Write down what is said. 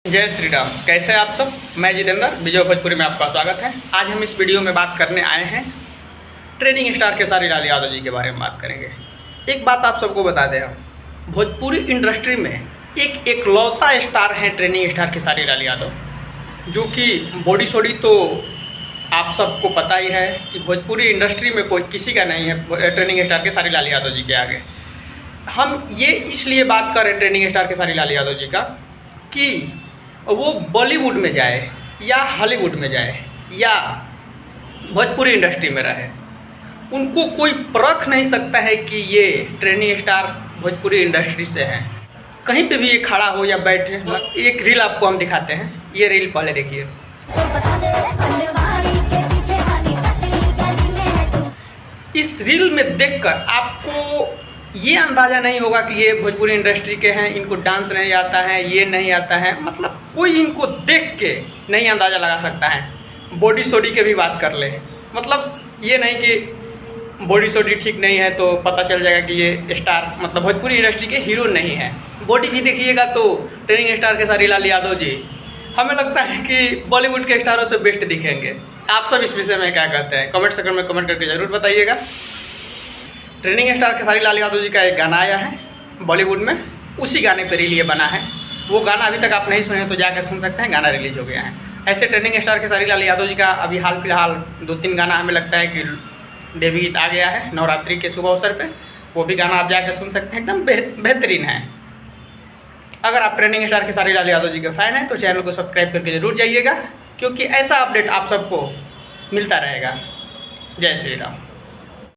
जय श्री राम। कैसे हैं आप सब? मैं जितेंद्र, विजय भोजपुरी में आपका स्वागत है। आज हम इस वीडियो में बात करने आए हैं ट्रेनिंग स्टार खेसारी लाल यादव जी के बारे में बात करेंगे। एक बात आप सबको बता दें, हम भोजपुरी इंडस्ट्री में एक एकलौता स्टार हैं ट्रेनिंग स्टार खेसारी लाल यादव, जो कि बॉडी सोडी तो आप सबको पता ही है कि भोजपुरी इंडस्ट्री में कोई किसी का नहीं है ट्रेनिंग स्टार खेसारी लाल यादव जी के आगे। हम ये इसलिए बात कर रहे हैं ट्रेनिंग स्टार खेसारी लाल यादव जी का कि वो बॉलीवुड में जाए या हॉलीवुड में जाए या भोजपुरी इंडस्ट्री में रहे, उनको कोई परख नहीं सकता है कि ये ट्रेनिंग स्टार भोजपुरी इंडस्ट्री से हैं। कहीं पे भी ये खड़ा हो या बैठे। एक रील आपको हम दिखाते हैं, ये रील पहले देखिए। इस रील में देखकर आपको ये अंदाज़ा नहीं होगा कि ये भोजपुरी इंडस्ट्री के हैं, इनको डांस नहीं आता है, ये नहीं आता है, मतलब कोई इनको देख के नहीं अंदाज़ा लगा सकता है। बॉडी सोडी के भी बात कर ले, मतलब ये नहीं कि बॉडी सोडी ठीक नहीं है तो पता चल जाएगा कि ये स्टार मतलब भोजपुरी इंडस्ट्री के हीरो नहीं है। बॉडी भी देखिएगा तो ट्रेनिंग स्टार खेसारी लाल यादव जी हमें लगता है कि बॉलीवुड के स्टारों से बेस्ट दिखेंगे। आप सब इस विषय में क्या कहते हैं? कमेंट सेक्शन में कमेंट करके ज़रूर बताइएगा। ट्रेनिंग स्टार खेसारी लाल यादव जी का एक गाना आया है बॉलीवुड में, उसी गाने पर रील ये बना है। वो गाना अभी तक आप नहीं सुने तो जाकर सुन सकते हैं, गाना रिलीज हो गया है। ऐसे ट्रेनिंग स्टार खेसारी लाल यादव जी का अभी हाल फिलहाल 2-3 गाना हमें लगता है कि डेब्यू गीत आ गया है नवरात्रि के शुभ अवसर पे, वो भी गाना आप जाकर सुन सकते हैं, एकदम बेहतरीन है। अगर आप ट्रेनिंग स्टार खेसारी लाल यादव जी के फ़ैन हैं तो चैनल को सब्सक्राइब करके ज़रूर जाइएगा, क्योंकि ऐसा अपडेट आप सबको मिलता रहेगा। जय श्री राम।